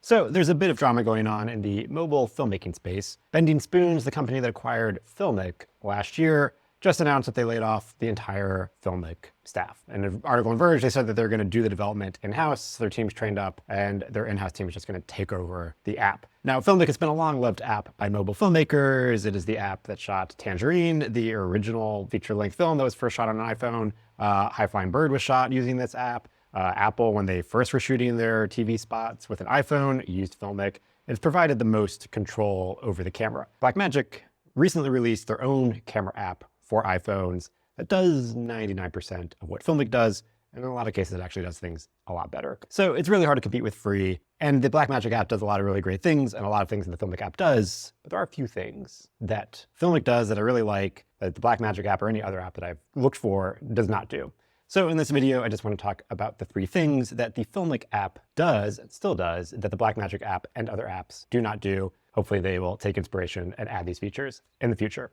So there's a bit of drama going on in the mobile filmmaking space. Bending Spoons, the company that acquired Filmic last year, just announced that they laid off the entire Filmic staff. In an article in Verge, they said that they're going to do the development in-house. Their team's trained up, and their in-house team is just going to take over the app. Now, Filmic has been a long-loved app by mobile filmmakers. It is the app that shot Tangerine, the original feature-length film that was first shot on an iPhone. High Flying Bird was shot using this app. Apple, when they first were shooting their TV spots with an iPhone, used Filmic. It's provided the most control over the camera. Blackmagic recently released their own camera app for iPhones that does 99% of what Filmic does, and in a lot of cases it actually does things a lot better. So it's really hard to compete with free, and the Blackmagic app does a lot of really great things, and a lot of things that the Filmic app does, but there are a few things that Filmic does that I really like that the Blackmagic app or any other app that I've looked for does not do. So in this video, I just want to talk about the 3 things that the Filmic app does, and still does, that the Blackmagic app and other apps do not do. Hopefully they will take inspiration and add these features in the future.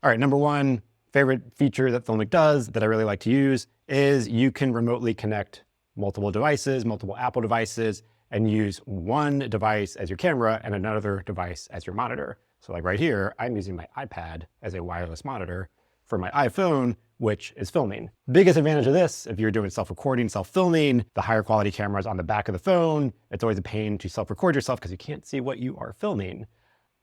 All right, number 1 favorite feature that Filmic does that I really like to use is you can remotely connect multiple devices, multiple Apple devices, and use one device as your camera and another device as your monitor. So like right here, I'm using my iPad as a wireless monitor for my iPhone, which is filming. Biggest advantage of this, if you're doing self-recording, self-filming, the higher quality cameras on the back of the phone, it's always a pain to self-record yourself because you can't see what you are filming.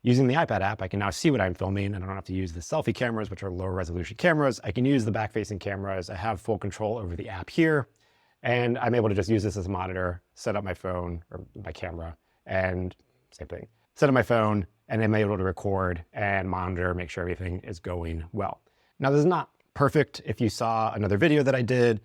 Using the iPad app, I can now see what I'm filming, and I don't have to use the selfie cameras, which are lower resolution cameras. I can use the back-facing cameras. I have full control over the app here, and I'm able to just use this as a monitor, set up my phone or my camera, and same thing. Set up my phone, and I'm able to record and monitor, make sure everything is going well. Now, this is not perfect. If you saw another video that I did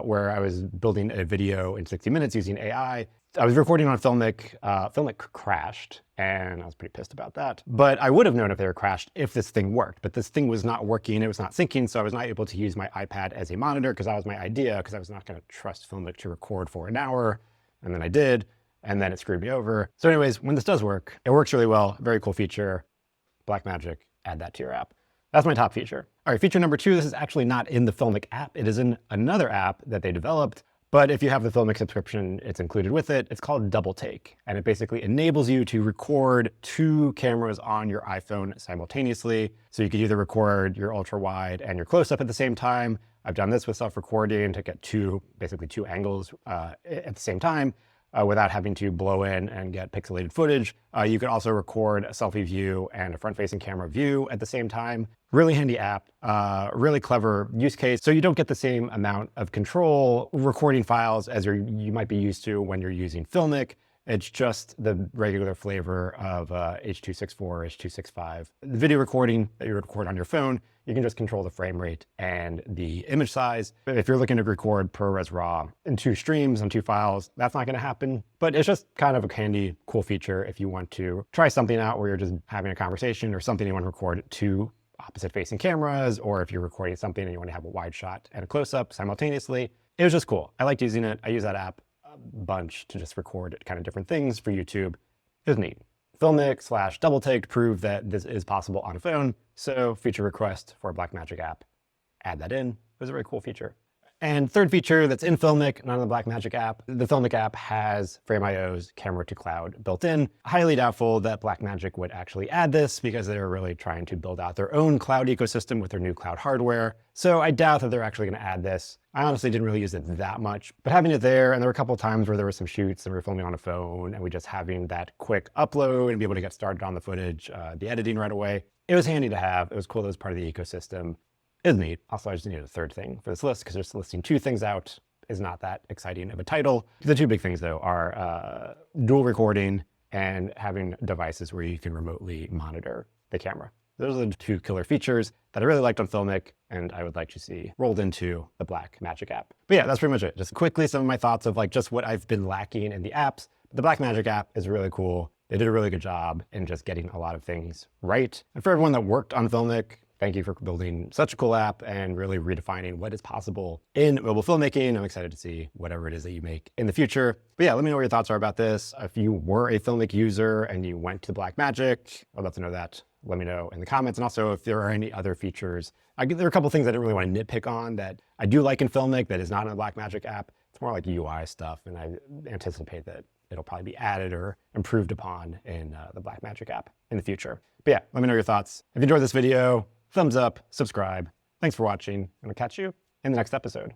where I was building a video in 60 minutes using AI, I was recording on Filmic. Filmic crashed, and I was pretty pissed about that. But I would have known if they were crashed if this thing worked. But this thing was not working. It was not syncing, so I was not able to use my iPad as a monitor because that was my idea, because I was not going to trust Filmic to record for an hour. And then I did, and then it screwed me over. So anyways, when this does work, it works really well. Very cool feature. Blackmagic, add that to your app. That's my top feature. All right, feature number 2, this is actually not in the Filmic app. It is in another app that they developed, but if you have the Filmic subscription, it's included with it. It's called Double Take, and it basically enables you to record 2 cameras on your iPhone simultaneously. So you could either record your ultra wide and your close up at the same time. I've done this with self-recording to get basically two angles at the same time. Without having to blow in and get pixelated footage. You could also record a selfie view and a front-facing camera view at the same time. Really handy app, really clever use case. So you don't get the same amount of control recording files as you might be used to when you're using Filmic. It's just the regular flavor of H.264 or H.265. The video recording that you record on your phone, you can just control the frame rate and the image size. If you're looking to record ProRes RAW in 2 streams on 2 files, that's not going to happen. But it's just kind of a handy, cool feature if you want to try something out where you're just having a conversation or something you want to record 2 opposite facing cameras, or if you're recording something and you want to have a wide shot and a close-up simultaneously. It was just cool. I liked using it. I use that app bunch to just record kind of different things for YouTube. It was neat. Filmic / Double Take proved that this is possible on a phone. So feature request for a Blackmagic app. Add that in. It was a very cool feature. And third feature that's in Filmic, not in the Blackmagic app. The Filmic app has Frame.io's camera to cloud built in. Highly doubtful that Blackmagic would actually add this because they're really trying to build out their own cloud ecosystem with their new cloud hardware. So I doubt that they're actually going to add this. I honestly didn't really use it that much, but having it there, and there were a couple of times where there were some shoots and we were filming on a phone and we just having that quick upload and be able to get started on the footage, the editing right away. It was handy to have. It was cool that it was part of the ecosystem. It was neat. Also, I just needed a third thing for this list because just listing 2 things out is not that exciting of a title. The 2 big things though are dual recording and having devices where you can remotely monitor the camera. Those are the 2 killer features that I really liked on Filmic and I would like to see rolled into the Blackmagic app. But yeah, that's pretty much it. Just quickly some of my thoughts of like just what I've been lacking in the apps. The Blackmagic app is really cool. They did a really good job in just getting a lot of things right. And for everyone that worked on Filmic, thank you for building such a cool app and really redefining what is possible in mobile filmmaking. I'm excited to see whatever it is that you make in the future. But yeah, let me know what your thoughts are about this. If you were a Filmic user and you went to Blackmagic, I'd love to know that. Let me know in the comments. And also if there are any other features. There are a couple things I didn't really want to nitpick on that I do like in Filmic that is not in the Blackmagic app. It's more like UI stuff, and I anticipate that it'll probably be added or improved upon in the Blackmagic app in the future. But yeah, let me know your thoughts. If you enjoyed this video, thumbs up, subscribe. Thanks for watching, and I'll catch you in the next episode.